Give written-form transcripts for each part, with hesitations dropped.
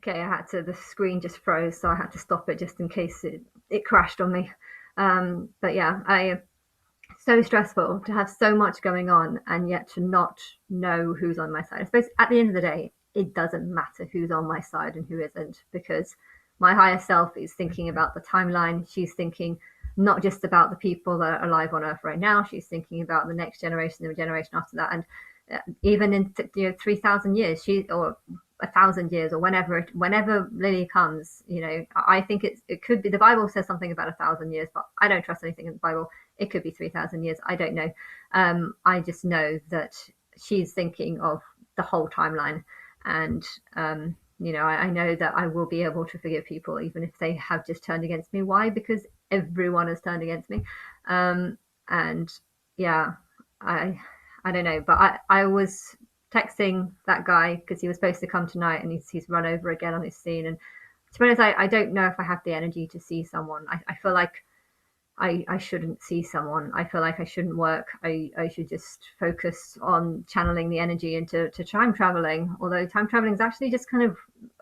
Okay, the screen just froze, so I had to stop it just in case it crashed on me. But yeah, so stressful to have so much going on and yet to not know who's on my side. I suppose at the end of the day, it doesn't matter who's on my side and who isn't, because my higher self is thinking about the timeline. She's thinking not just about the people that are alive on Earth right now. She's thinking about the next generation, the generation after that, and even in 3,000 years, or 1,000 years, or whenever Lily comes, I think it could be. The Bible says something about 1,000 years, but I don't trust anything in the Bible. It could be 3,000 years. I don't know. I just know that she's thinking of the whole timeline, and I know that I will be able to forgive people even if they have just turned against me. Why? Because everyone has turned against me. And yeah, I I don't know, but I was texting that guy because he was supposed to come tonight, and he's run over again on his scene. And to be honest, I don't know if I have the energy to see someone. I feel like I shouldn't see someone. I feel like I shouldn't work. I should just focus on channeling the energy into time traveling. Although time traveling is actually just kind of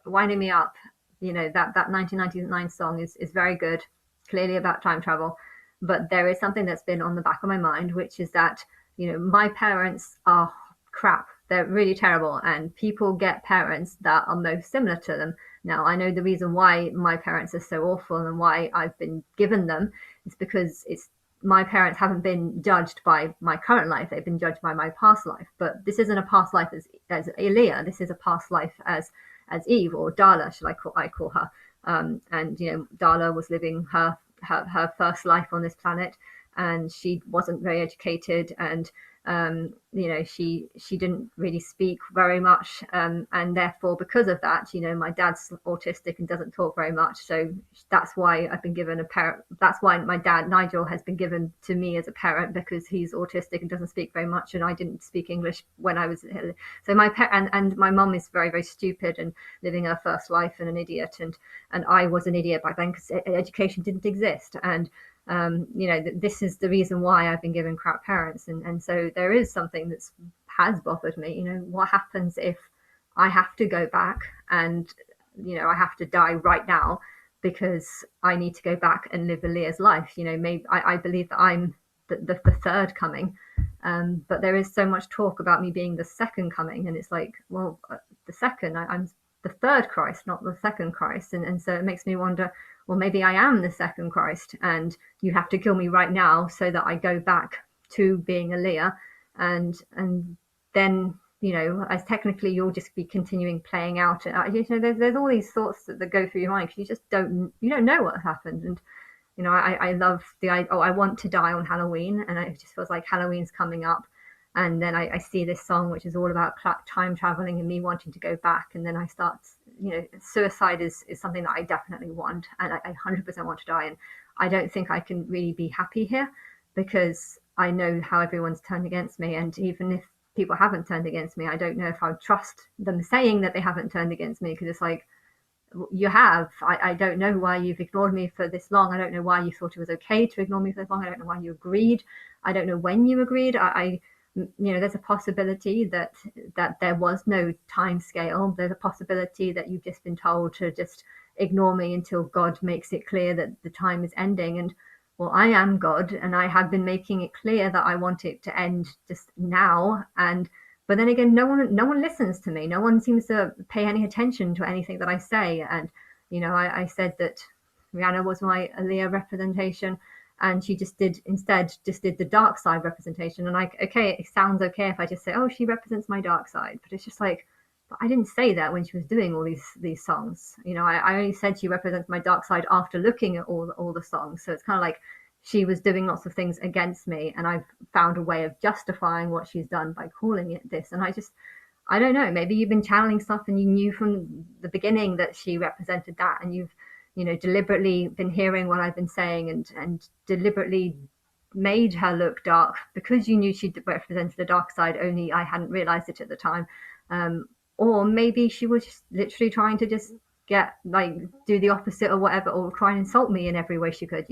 winding me up. That 1999 song is very good, clearly about time travel. But there is something that's been on the back of my mind, which is that, my parents are crap. They're really terrible, and people get parents that are most similar to them. Now, I know the reason why my parents are so awful and why I've been given them is because my parents haven't been judged by my current life. They've been judged by my past life. But this isn't a past life as Elia. This is a past life as Eve, or Darla, should I call her. And Darla was living her first life on this planet, and she wasn't very educated, and she didn't really speak very much, and therefore, because of that, my dad's autistic and doesn't talk very much. So that's why I've been given a parent. That's why my dad Nigel has been given to me as a parent, because he's autistic and doesn't speak very much, and I didn't speak English when I was. So and my mum is very, very stupid and living her first life, and an idiot, and I was an idiot back then because education didn't exist. And this is the reason why I've been given crap parents. And so there is something that's has bothered me. What happens if I have to go back, and I have to die right now because I need to go back and live Aaliyah's life. Maybe I believe that I'm the third coming, but there is so much talk about me being the second coming, and it's like, well, the second, I'm the third Christ, not the second Christ. And so it makes me wonder, well, maybe I am the second Christ, and you have to kill me right now so that I go back to being Aaliyah, and then as technically you'll just be continuing playing out. There's all these thoughts that go through your mind because you don't know what happened. And I love I want to die on Halloween, and it just feels like Halloween's coming up. And then I see this song, which is all about time traveling and me wanting to go back. And then I start, suicide is something that I definitely want. And I 100% want to die. And I don't think I can really be happy here, because I know how everyone's turned against me. And even if people haven't turned against me, I don't know if I would trust them saying that they haven't turned against me, because it's like, you have. I don't know why you've ignored me for this long. I don't know why you thought it was okay to ignore me for this long. I don't know why you agreed. I don't know when you agreed. There's a possibility that there was no time scale. There's a possibility that you've just been told to just ignore me until God makes it clear that the time is ending. And well, I am God, and I have been making it clear that I want it to end just now. But then again, no one listens to me. No one seems to pay any attention to anything that I say. And I said that Rihanna was my Aaliyah representation, and she instead did the dark side representation. And okay, it sounds okay if I just say, oh, she represents my dark side, but it's just like, but I didn't say that when she was doing all these songs. I only said she represents my dark side after looking at all the songs. So it's kind of like she was doing lots of things against me, and I've found a way of justifying what she's done by calling it this. And I don't know, maybe you've been channeling stuff and you knew from the beginning that she represented that, and you've deliberately been hearing what I've been saying, and deliberately made her look dark because you knew she represented the dark side, only I hadn't realized it at the time. Or maybe she was just literally trying to just do the opposite or whatever, or try and insult me in every way she could.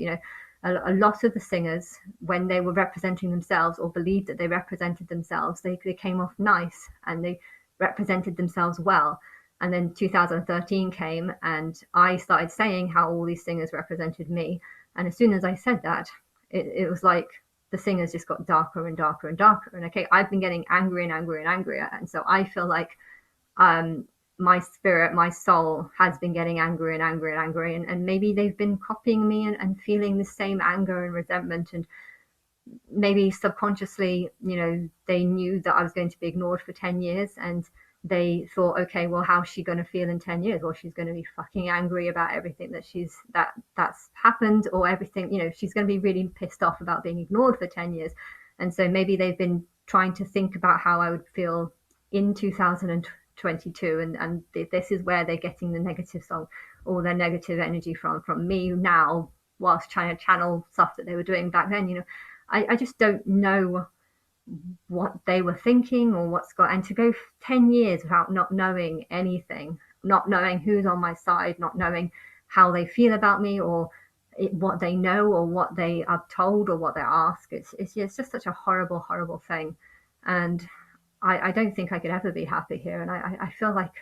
A lot of the singers, when they were representing themselves or believed that they represented themselves, they came off nice and they represented themselves well. And then 2013 came, and I started saying how all these singers represented me. And as soon as I said that, it was like the singers just got darker and darker and darker. And okay, I've been getting angrier and angrier and angrier. And so I feel like um, my spirit, my soul has been getting angry and angry and angry. And maybe they've been copying me and feeling the same anger and resentment. And maybe subconsciously, they knew that I was going to be ignored for 10 years, and they thought, okay, well, how's she going to feel in 10 years? Well, she's going to be fucking angry about everything that's happened, or everything, she's going to be really pissed off about being ignored for 10 years. And so maybe they've been trying to think about how I would feel in 2022, and this is where they're getting the negative song, all their negative energy from me now, whilst trying to channel stuff that they were doing back then. I just don't know what they were thinking or what's got, and to go 10 years without not knowing anything, not knowing who's on my side, not knowing how they feel about me, or what they know, or what they are told, or what they're asked. It's just such a horrible, horrible thing. And I don't think I could ever be happy here. And I feel like,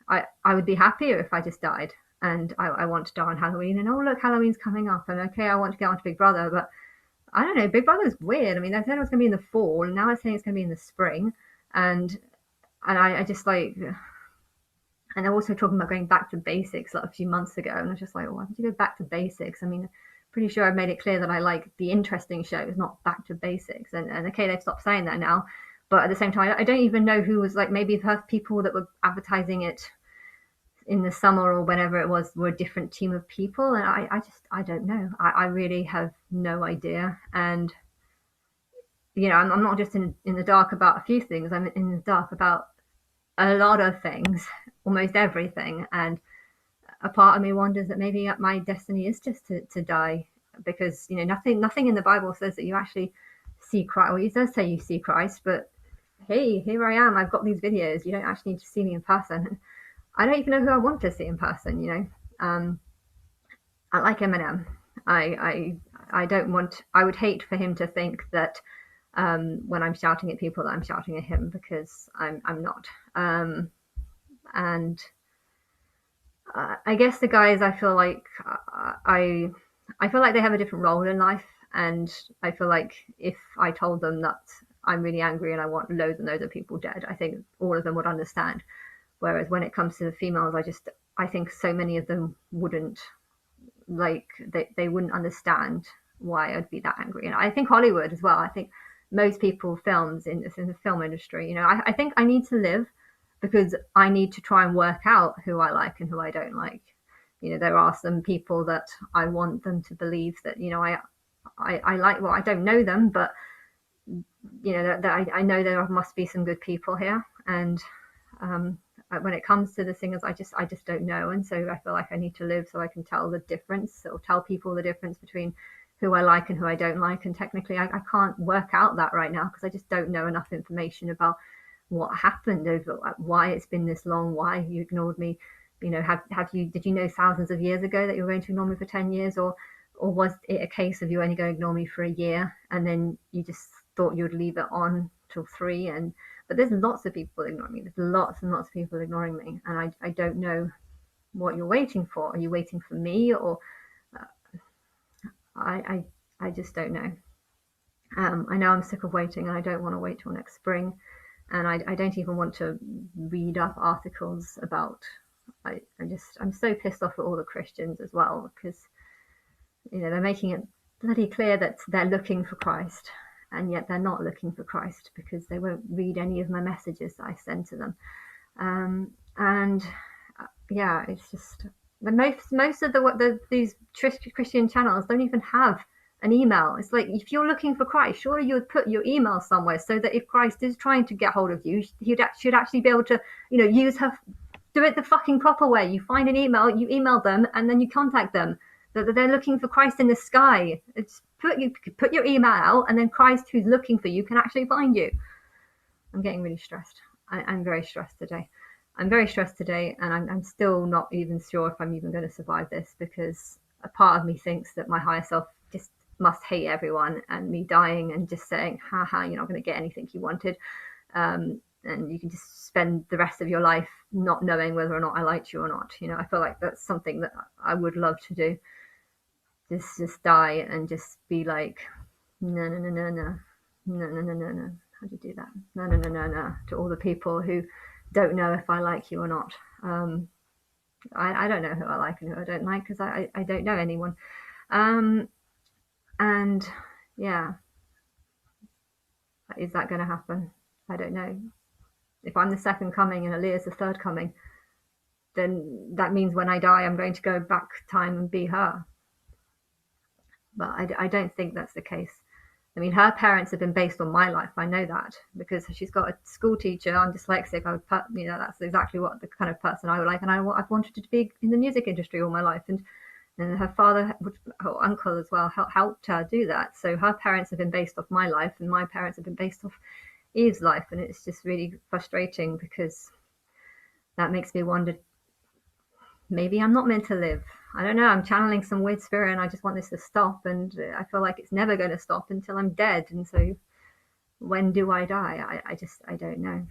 I would be happier if I just died. And I want to die on Halloween, and oh, look, Halloween's coming up, and okay, I want to get onto Big Brother, but I don't know. Big Brother's weird. I mean, they said it was going to be in the fall, and now it's saying it's going to be in the spring, and I just like, and they're also talking about going back to basics like a few months ago, and I was just like, why would you go back to basics? I mean, pretty sure I've made it clear that I like the interesting shows, not back to basics. And okay, they've stopped saying that now, but at the same time, I don't even know who was like, maybe the people that were advertising it in the summer or whenever it was were a different team of people, and I don't know. I really have no idea. And I'm not just in the dark about a few things. I'm in the dark about a lot of things, almost everything. And a part of me wonders that maybe my destiny is just to die, because nothing in the Bible says that you actually see Christ. Well, it does say you see Christ, but hey, here I am. I've got these videos. You don't actually need to see me in person. I don't even know who I want to see in person. I like Eminem. I don't want. I would hate for him to think that when I'm shouting at people that I'm shouting at him, because I'm not. And I guess the guys, I feel like I feel like they have a different role in life, and I feel like if I told them that I'm really angry and I want loads and loads of people dead, I think all of them would understand. Whereas when it comes to the females, I think so many of them wouldn't, like, they wouldn't understand why I'd be that angry. And I think Hollywood as well. I think most people films in the film industry, I think I need to live because I need to try and work out who I like and who I don't like. There are some people that I want them to believe that, I like, well, I don't know them, but that I know there must be some good people here. And when it comes to the singers, I just don't know. And so I feel like I need to live so I can tell the difference, or tell people the difference between who I like and who I don't like. And technically I can't work out that right now, because I just don't know enough information about what happened, over why it's been this long, why you ignored me. Did you know thousands of years ago that you were going to ignore me for 10 years, or was it a case of you only going to ignore me for a year, and then you just thought you'd leave it on till 3? But there's lots of people ignoring me. There's lots and lots of people ignoring me, and I don't know what you're waiting for. Are you waiting for me, or I just don't know. I know I'm sick of waiting, and I don't want to wait till next spring, and I don't even want to read up articles about. I'm so pissed off at all the Christians as well, because they're making it bloody clear that they're looking for Christ, and yet they're not looking for Christ, because they won't read any of my messages that I send to them. Yeah, it's just most of these Christian channels don't even have an email. It's like, if you're looking for Christ, surely you would put your email somewhere, so that if Christ is trying to get hold of you, he should actually be able to, do it the fucking proper way. You find an email, you email them, and then you contact them. They're looking for Christ in the sky. It's put your email out, and then Christ, who's looking for you, can actually find you. I'm getting really stressed. I'm very stressed today. I'm very stressed today, and I'm still not even sure if I'm even going to survive this, because a part of me thinks that my higher self just must hate everyone, and me dying and just saying, haha, you're not going to get anything you wanted, and you can just spend the rest of your life not knowing whether or not I liked you or not. I feel like that's something that I would love to do. Just die and just be like, no, no, no, no, no, no, no, no, no, no. How do you do that? No, no, no, no, no. To all the people who don't know if I like you or not. I don't know who I like and who I don't like, because I don't know anyone. Um, and yeah, is that going to happen? I don't know. If I'm the second coming and Aaliyah's the third coming, then that means when I die, I'm going to go back time and be her. But I don't think that's the case. I mean, her parents have been based on my life. I know that because she's got a school teacher. I'm dyslexic. That's exactly what the kind of person I would like. And I've wanted to be in the music industry all my life. And her father, her uncle as well, helped her do that. So her parents have been based off my life, and my parents have been based off Eve's life. And it's just really frustrating because that makes me wonder, maybe I'm not meant to live. I don't know. I'm channeling some weird spirit and I just want this to stop. And I feel like it's never going to stop until I'm dead. And so when do I die? I don't know.